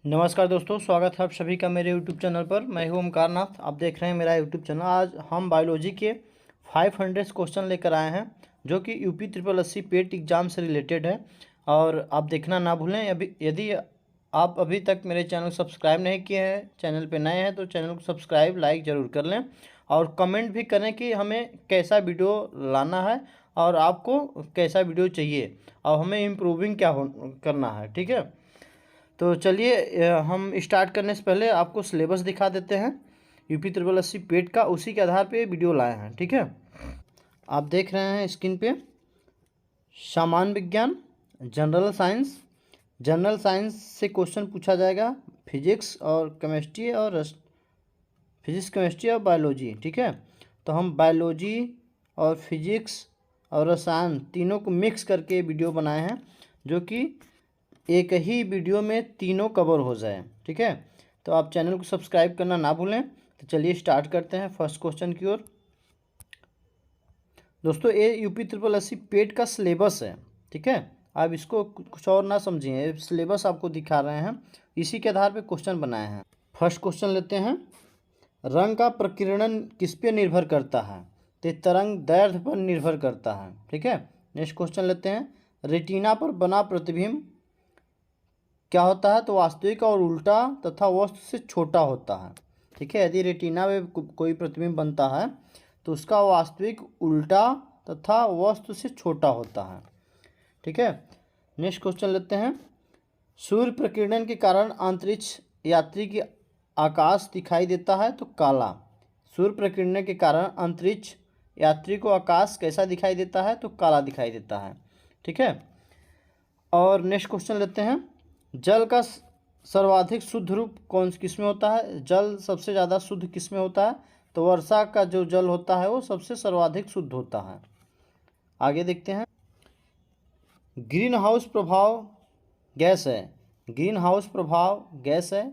नमस्कार दोस्तों, स्वागत है आप सभी का मेरे यूट्यूब चैनल पर। मैं हूं ओमकार नाथ, आप देख रहे हैं मेरा यूट्यूब चैनल। आज हम बायोलॉजी के 500 क्वेश्चन लेकर आए हैं जो कि यूपी ट्रिपल एस सी पेट एग्ज़ाम से रिलेटेड है। और आप देखना ना भूलें। यदि आप अभी तक मेरे चैनल को सब्सक्राइब नहीं किए हैं, चैनल पर नए हैं, तो चैनल को सब्सक्राइब लाइक ज़रूर कर लें और कमेंट भी करें कि हमें कैसा वीडियो लाना है और आपको कैसा वीडियो चाहिए और हमें इम्प्रूविंग क्या करना है। ठीक है, तो चलिए हम स्टार्ट करने से पहले आपको सिलेबस दिखा देते हैं यूपी ट्रिपल एस सी पेट का। उसी के आधार पे वीडियो लाए हैं। ठीक है, आप देख रहे हैं स्क्रीन पे सामान्य विज्ञान, जनरल साइंस से क्वेश्चन पूछा जाएगा, फिजिक्स और केमिस्ट्री और बायोलॉजी। ठीक है, तो हम बायोलॉजी और फिजिक्स और रसायन तीनों को मिक्स करके वीडियो बनाए हैं जो कि एक ही वीडियो में तीनों कवर हो जाए। ठीक है, तो आप चैनल को सब्सक्राइब करना ना भूलें। तो चलिए स्टार्ट करते हैं फर्स्ट क्वेश्चन की ओर। दोस्तों, ये यूपी ट्रिपल एस सी पेट का सिलेबस है। ठीक है, आप इसको कुछ और ना समझिए, सिलेबस आपको दिखा रहे हैं, इसी के आधार पर क्वेश्चन बनाए हैं। फर्स्ट क्वेश्चन लेते हैं, रंग का प्रकीर्णन किस पे निर्भर करता है? तो तरंग दैर्ध्य पर निर्भर करता है। ठीक है, नेक्स्ट क्वेश्चन लेते हैं, रेटिना पर बना प्रतिबिंब क्या होता है? तो वास्तविक और उल्टा तथा वस्तु से छोटा होता है। ठीक है, यदि रेटिना में कोई प्रतिबिंब बनता है तो उसका वास्तविक उल्टा तथा वस्तु से छोटा होता है। ठीक है, नेक्स्ट क्वेश्चन लेते हैं, सूर्य प्रकीर्णन के कारण अंतरिक्ष यात्री की आकाश दिखाई देता है तो काला। सूर्य प्रकीर्णन के कारण अंतरिक्ष यात्री को आकाश कैसा दिखाई देता है? तो काला दिखाई देता है। ठीक है, और नेक्स्ट क्वेश्चन लेते हैं, जल का सर्वाधिक शुद्ध रूप किस में होता है? जल सबसे ज़्यादा शुद्ध किस में होता है? तो वर्षा का जो जल होता है वो सबसे सर्वाधिक शुद्ध होता है। आगे देखते हैं, ग्रीन हाउस प्रभाव गैस है। ग्रीन हाउस प्रभाव गैस है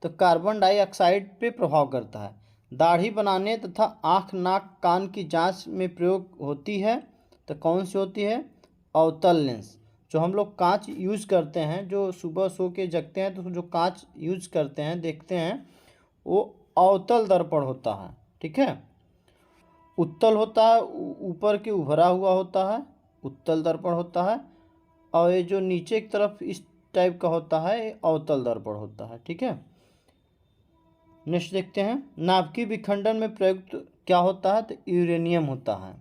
तो कार्बन डाइऑक्साइड पे प्रभाव करता है। दाढ़ी बनाने तथा आँख नाक कान की जांच में प्रयोग होती है तो कौन सी होती है? अवतल लेंस। जो हम लोग कांच यूज़ करते हैं, जो सुबह सो के जगते हैं तो जो कांच यूज़ करते हैं देखते हैं, वो अवतल दर्पण होता है। ठीक है, उत्तल होता है, ऊपर के उभरा हुआ होता है, उत्तल दर्पण होता है। और ये जो नीचे की तरफ इस टाइप का होता है, ये अवतल दर्पण होता है। ठीक है, नेक्स्ट देखते हैं, नाभिकीय विखंडन में प्रयुक्त क्या होता है? तो यूरेनियम होता है।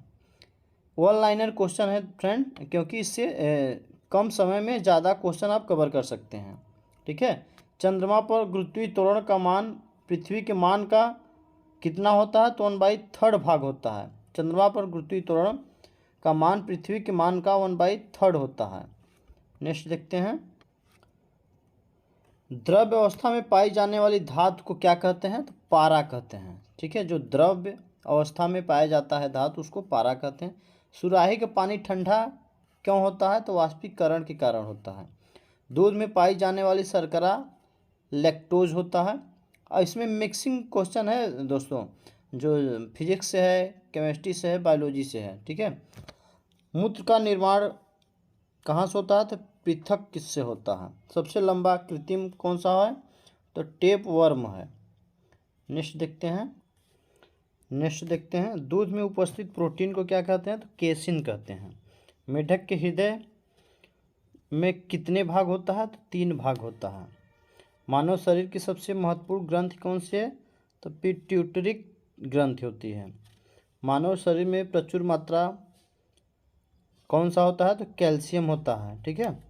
वन लाइनर क्वेश्चन है फ्रेंड, क्योंकि इससे कम समय में ज़्यादा क्वेश्चन आप कवर कर सकते हैं। ठीक है, चंद्रमा पर गुरुत्वीय त्वरण का मान पृथ्वी के मान का कितना होता है? तो 1/3 भाग होता है। चंद्रमा पर गुरुत्वीय त्वरण का मान पृथ्वी के मान का 1/3 होता है। नेक्स्ट देखते हैं, द्रव्य अवस्था में पाई जाने वाली धातु को क्या कहते हैं? तो पारा कहते हैं। ठीक है, जो द्रव्य अवस्था में पाया जाता है धातु, उसको पारा कहते हैं। सुराही का पानी ठंडा क्यों होता है? तो वाष्पीकरण के कारण होता है। दूध में पाई जाने वाली शर्करा लैक्टोज होता है। और इसमें मिक्सिंग क्वेश्चन है दोस्तों, जो फिजिक्स से है, केमिस्ट्री से है, बायोलॉजी से है। ठीक है, मूत्र का निर्माण कहाँ से होता है? तो पृथक किससे होता है? सबसे लंबा कृत्रिम कौन सा है? तो टेप वर्म है। नेक्स्ट देखते हैं, दूध में उपस्थित प्रोटीन को क्या कहते हैं? तो केसिन कहते हैं। मेढक के हृदय में कितने भाग होता है? तो 3 भाग होता है। मानव शरीर की सबसे महत्वपूर्ण ग्रंथि कौन सी है? तो पिट्यूटरी ग्रंथि होती है। मानव शरीर में प्रचुर मात्रा कौन सा होता है? तो कैल्शियम होता है। ठीक है,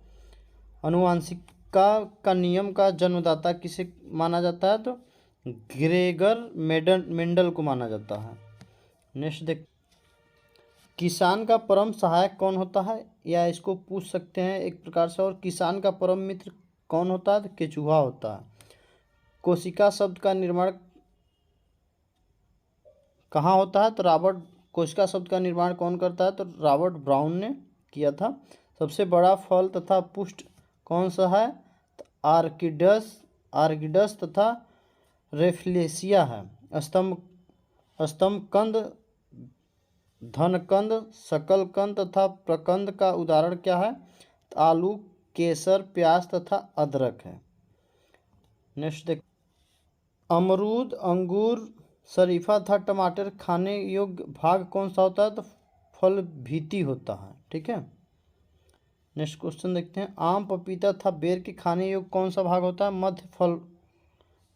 अनुवांशिकता का नियम का जन्मदाता किसे माना जाता है? तो ग्रेगर मेंडल को माना जाता है। नेक्स्ट देख, किसान का परम सहायक कौन होता है? या इसको पूछ सकते हैं एक प्रकार से, और किसान का परम मित्र कौन होता है? तो केचुआ होता है। कोशिका शब्द का निर्माण कहाँ होता है? तो कोशिका शब्द का निर्माण कौन करता है? तो रॉबर्ट ब्राउन ने किया था। सबसे बड़ा फल तथा पुष्ट कौन सा है? तो आर्किडस तथा रेफ्लेसिया है। स्तंभकंद, धनकंद, शकलकंद तथा प्रकंद का उदाहरण क्या है? तो आलू, केसर, प्याज तथा अदरक है। नेक्स्ट देख, अमरूद, अंगूर, शरीफा तथा टमाटर खाने योग्य भाग कौन सा होता है? तो फल भीति होता है। ठीक है। नेक्स्ट क्वेश्चन देखते हैं, आम, पपीता तथा बेर के खाने योग्य कौन सा भाग होता है? मध्य फल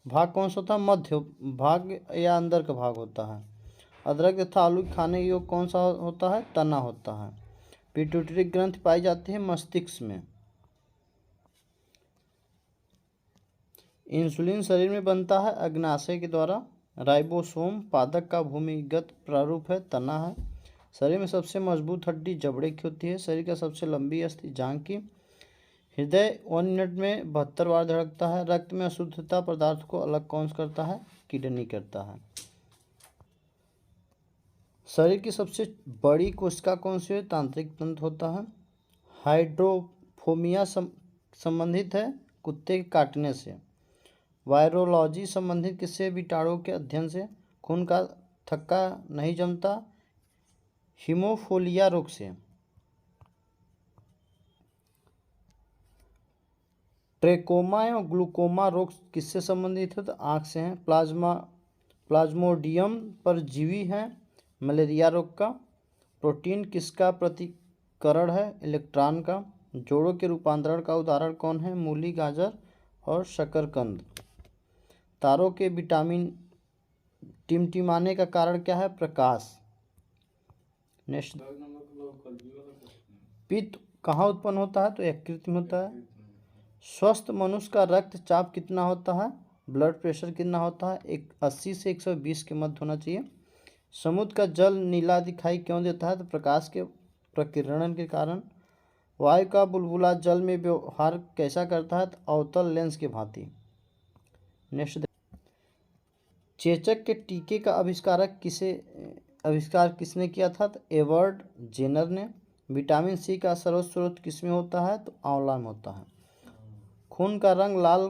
भाग कौन सा होता है? मध्य भाग या अंदर का भाग होता है। अदरक तथा आलू खाने योग्य कौन सा होता है? तना होता है। पिट्यूटरी ग्रंथि पाई जाती है मस्तिष्क में। इंसुलिन शरीर में बनता है अग्नाशय के द्वारा। राइबोसोम पादप का भूमिगत प्रारूप है, तना है। शरीर में सबसे मजबूत हड्डी जबड़े की होती है। शरीर का सबसे लंबी अस्थि जांघ की। हृदय 1 मिनट में 72 बार धड़कता है। रक्त में अशुद्धता पदार्थ को अलग कौन करता है? किडनी करता है। शरीर की सबसे बड़ी कोशिका कौन सी है? तांत्रिक तंत्र होता है। हाइड्रोफोबिया संबंधित है कुत्ते के काटने से। वायरोलॉजी संबंधित किससे? कीटाणुओं के अध्ययन से। खून का थक्का नहीं जमता, हीमोफिलिया रोग से। ट्रेकोमा एवं ग्लूकोमा रोग किससे संबंधित है? तो आँख से हैं। प्लाज्मोडियम परजीवी है मलेरिया रोग का। प्रोटीन किसका प्रतिकरण है? इलेक्ट्रॉन का। जोड़ों के रूपांतरण का उदाहरण कौन है? मूली, गाजर और शकरकंद। तारों के विटामिन टिमटिमाने का कारण क्या है? प्रकाश। नेक्स्ट, पित्त कहाँ उत्पन्न होता है? तो यकृत में होता है। स्वस्थ मनुष्य का रक्तचाप कितना होता है? ब्लड प्रेशर कितना होता है? 80 से 120 के मध्य होना चाहिए। समुद्र का जल नीला दिखाई क्यों देता है? तो प्रकाश के प्रकीर्णन के कारण। वायु का बुलबुला जल में व्यवहार कैसा करता है? तो अवतल लेंस के भांति। नेक्स्ट, चेचक के टीके का आविष्कार किसने किया था? तो एडवर्ड जेनर ने। विटामिन सी का सर्वोच्च स्रोत किसमें होता है? तो आंवला में होता है। खून का रंग लाल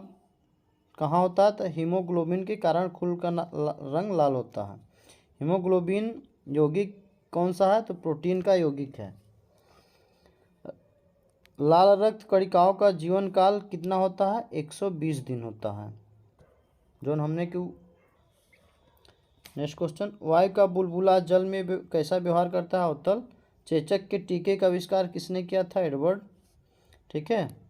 कहाँ होता है? तो हीमोग्लोबिन के कारण खून का रंग लाल होता है। हीमोग्लोबिन यौगिक कौन सा है? तो प्रोटीन का यौगिक है। लाल रक्त कणिकाओं का जीवन काल कितना होता है? 120 दिन होता है, जो हमने क्यों। नेक्स्ट क्वेश्चन, वायु का बुलबुला जल में कैसा व्यवहार करता है? अवतल। चेचक के टीके का आविष्कार किसने किया था? एडवर्ड। ठीक है।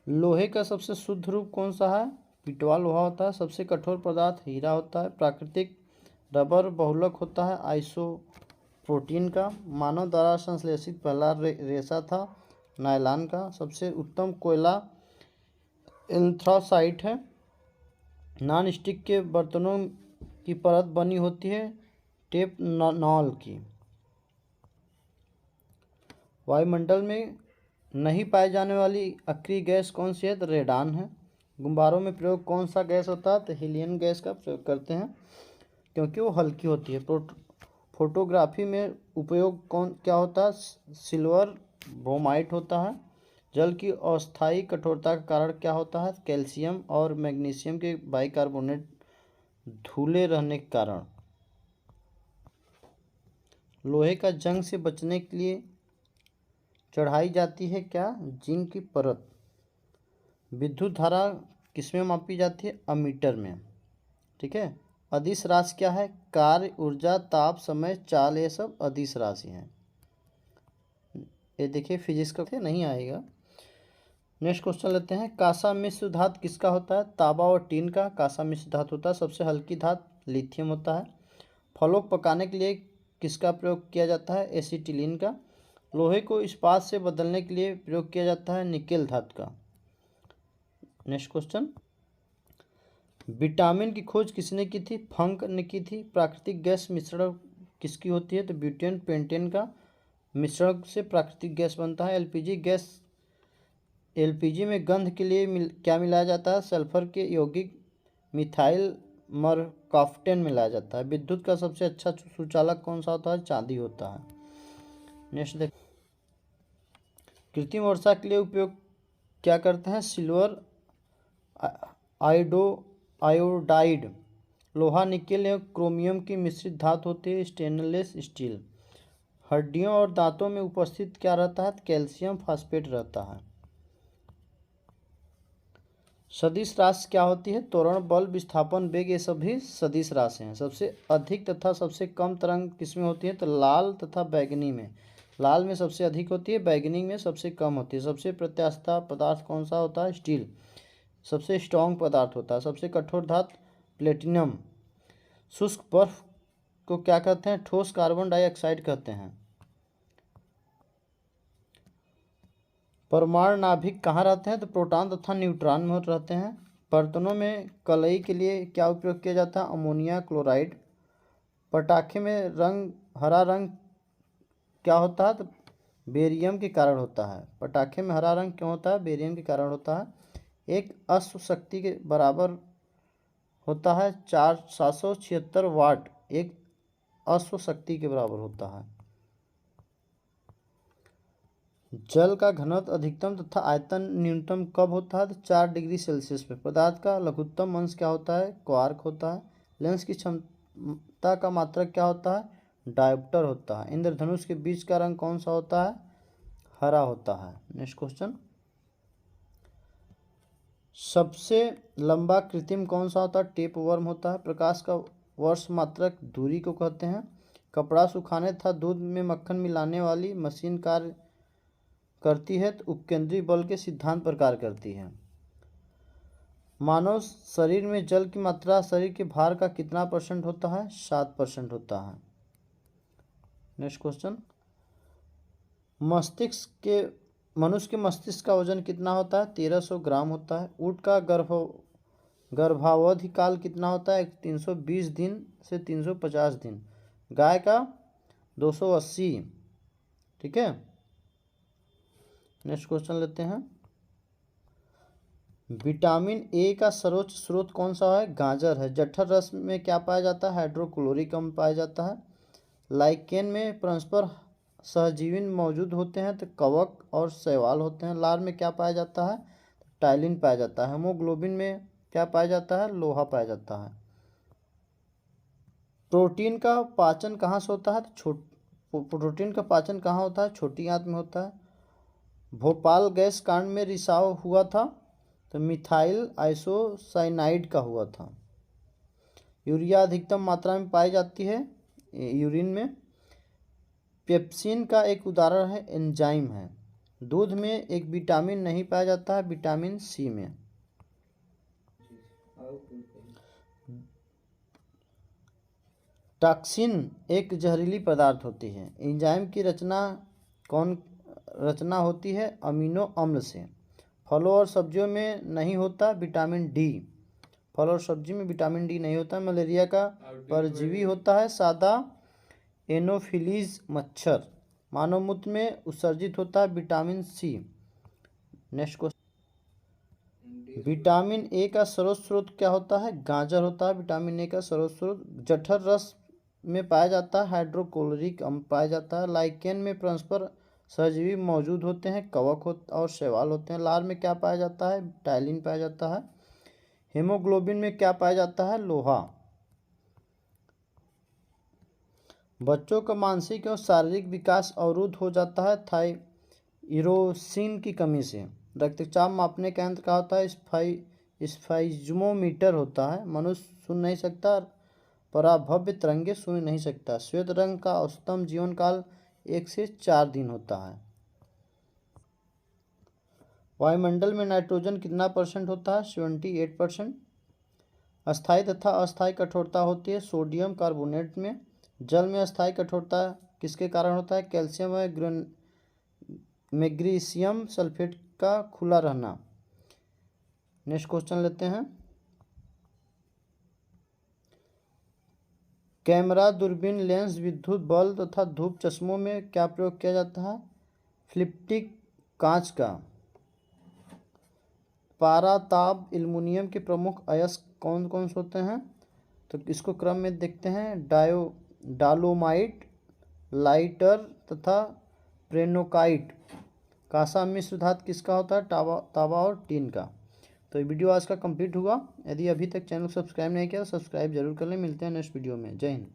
लोहे का सबसे शुद्ध रूप कौन सा है? पिटवा लोहा होता है। सबसे कठोर पदार्थ हीरा होता है। प्राकृतिक रबर बहुलक होता है आइसोप्रोटीन का। मानव द्वारा संश्लेषित पहला रेशा था नायलॉन का। सबसे उत्तम कोयला एंथ्रासाइट है। नॉन स्टिक के बर्तनों की परत बनी होती है टेफलॉन की। वायुमंडल में नहीं पाई जाने वाली अक्रिय गैस कौन सी है? तो रेडान है। गुब्बारों में प्रयोग कौन सा गैस होता है? तो हीलियम गैस का प्रयोग करते हैं क्योंकि वो हल्की होती है। फोटोग्राफी में उपयोग क्या होता है? सिल्वर ब्रोमाइड होता है। जल की अस्थायी कठोरता का कारण क्या होता है? कैल्शियम और मैग्नीशियम के बाइकार्बोनेट धुले रहने के कारण। लोहे का जंग से बचने के लिए चढ़ाई जाती है क्या? जिंक की परत। विद्युत धारा किसमें मापी जाती है? अमीटर में। ठीक है। अदिश राशि क्या है? कार्य, ऊर्जा, ताप, समय, चाल, ये सब अदिश राशि हैं। ये देखिए फिजिक्स का नहीं आएगा। नेक्स्ट क्वेश्चन लेते हैं, कांसा मिश्र धातु किसका होता है? तांबा और टीन का कांसा मिश्र धातु होता है। सबसे हल्की धातु लिथियम होता है। फलों को पकाने के लिए किसका प्रयोग किया जाता है? एसिटिलीन का। लोहे को इस्पात से बदलने के लिए प्रयोग किया जाता है निकेल धातु का। नेक्स्ट क्वेश्चन, विटामिन की खोज किसने की थी? फंक ने की थी। प्राकृतिक गैस मिश्रण किसकी होती है? तो ब्यूटेन पेंटेन का मिश्रण से प्राकृतिक गैस बनता है। एलपीजी में गंध के लिए क्या मिलाया जाता है? सल्फर के यौगिक मिथाइल मरकाफ्टेन मिलाया जाता है। विद्युत का सबसे अच्छा सुचालक कौन सा होता है? चांदी होता है। नेक्स्ट देख, कृत्रिम वर्षा के लिए उपयोग क्या करते हैं? Silver iodide. लोहा, निकेल एवं क्रोमियम की मिश्रित धातु होती है स्टेनलेस स्टील। हड्डियों और दांतों में उपस्थित क्या रहता है? कैल्शियम फास्फेट रहता है। सदिश राशि क्या होती है? त्वरण, बल, विस्थापन, वेग, ये सभी सदिश राशि हैं। सबसे अधिक तथा सबसे कम तरंग किसमें होती है? तो लाल तथा बैगनी में। लाल में सबसे अधिक होती है, बैगनी में सबसे कम होती है। सबसे प्रत्यास्थ पदार्थ कौन सा होता है? स्टील। सबसे स्ट्रॉन्ग पदार्थ होता है। सबसे कठोर धातु प्लेटिनम। शुष्क बर्फ को क्या कहते हैं? ठोस कार्बन डाइऑक्साइड कहते हैं। परमाणु नाभिक कहाँ रहते हैं? तो प्रोटॉन तथा न्यूट्रॉन में रहते हैं। बर्तनों में कलई के लिए क्या उपयोग किया जाता है? Ammonia chloride. पटाखे में रंग, हरा रंग क्या होता है? तो बेरियम के कारण होता है। पटाखे में हरा रंग क्यों होता है? बेरियम के कारण होता है। एक अश्व शक्ति के बराबर होता है 776 वाट। एक अश्व शक्ति के बराबर होता है। जल का घनत्व अधिकतम तथा आयतन न्यूनतम कब होता है? तो 4 डिग्री सेल्सियस पे। पदार्थ का लघुत्तम अंश क्या होता है? क्वार्क होता है। लेंस की क्षमता का मात्रक क्या होता है? डायोप्टर होता है। इंद्रधनुष के बीच का रंग कौन सा होता है? हरा होता है। नेक्स्ट क्वेश्चन, सबसे लंबा कृत्रिम कौन सा होता है? टेप वर्म होता है। प्रकाश का वर्ष मात्रक दूरी को कहते हैं। कपड़ा सुखाने तथा दूध में मक्खन मिलाने वाली मशीन कार्य करती है तो उपकेंद्री बल के सिद्धांत पर कार्य करती है। मानव शरीर में जल की मात्रा शरीर के भार का कितना % होता है? 7% होता है। नेक्स्ट क्वेश्चन, मनुष्य के मस्तिष्क का वजन कितना होता है? 1300 ग्राम होता है। ऊँट का गर्भावधि काल कितना होता है? 320 दिन से 350 दिन। गाय का 280। ठीक है। नेक्स्ट क्वेश्चन लेते हैं, विटामिन ए का सर्वोच्च स्रोत कौन सा है? गाजर है। जठर रस में क्या पाया जाता है? हाइड्रोक्लोरिक अम्ल पाया जाता है। लाइकेन में परस्पर सहजीवी मौजूद होते हैं तो कवक और शैवाल होते हैं। लार में क्या पाया जाता है? टाइलिन पाया जाता है। हेमोग्लोबिन में क्या पाया जाता है? लोहा पाया जाता है। प्रोटीन का पाचन कहाँ से होता है? प्रोटीन का पाचन कहाँ होता है? छोटी आंत में होता है। भोपाल गैस कांड में रिसाव हुआ था तो मिथाइल आइसोसाइनाइड का हुआ था। यूरिया अधिकतम मात्रा में पाई जाती है यूरिन में। पेप्सिन का एक उदाहरण है एंजाइम है। दूध में एक विटामिन नहीं पाया जाता है, विटामिन सी में। टॉक्सिन एक जहरीली पदार्थ होती है। एंजाइम की रचना होती है अमीनो अम्ल से। फलों और सब्जियों में नहीं होता विटामिन डी। फल और सब्जी में विटामिन डी नहीं होता। मलेरिया का परजीवी होता है सादा एनोफिलीज मच्छर। मानव मूत्र में उत्सर्जित होता है vitamin C. Next question, vitamin A का सर्वोच्च स्रोत क्या होता है? गाजर होता है विटामिन ए का सर्वोच्च स्रोत। जठर रस में पाया जाता है हाइड्रोक्लोरिक अम्ल पाया जाता है। लाइकेन में परस्पर सहजीवी मौजूद होते हैं, कवक और शैवाल होते हैं। लार में क्या पाया जाता है? टाइलिन पाया जाता है। हेमोग्लोबिन में क्या पाया जाता है? लोहा। बच्चों का मानसिक और शारीरिक विकास अवरुद्ध हो जाता है थायरोसिन की कमी से। रक्तचाप मापने का यंत्र क्या होता है? स्फाइज्मोमीटर होता है। मनुष्य सुन नहीं सकता, पराभव्य तरंगे सुन नहीं सकता। श्वेत रंग का औसतम जीवन काल 1 से 4 दिन होता है। वायुमंडल में नाइट्रोजन कितना % होता है? 78%। अस्थायी तथा अस्थायी कठोरता होती है सोडियम कार्बोनेट में। जल में अस्थायी कठोरता किसके कारण होता है? कैल्शियम और मैग्नीशियम सल्फेट का खुला रहना। नेक्स्ट क्वेश्चन लेते हैं, कैमरा, दूरबीन, लेंस, विद्युत बल्ब तथा धूप चश्मों में क्या प्रयोग किया जाता है? फ्लिप्टिक कांच का। पारा, ताप, एल्युमिनियम के प्रमुख अयस्क कौन कौन से होते हैं? तो इसको क्रम में देखते हैं, डालोमाइट, लाइटर तथा प्रेनोकाइट। कांसा मिश्र धातु किसका होता है? तांबा और टीन का। तो ये वीडियो आज का कंप्लीट हुआ। यदि अभी तक चैनल को सब्सक्राइब नहीं किया तो सब्सक्राइब जरूर कर लें। मिलते हैं नेक्स्ट वीडियो में। जय हिंद।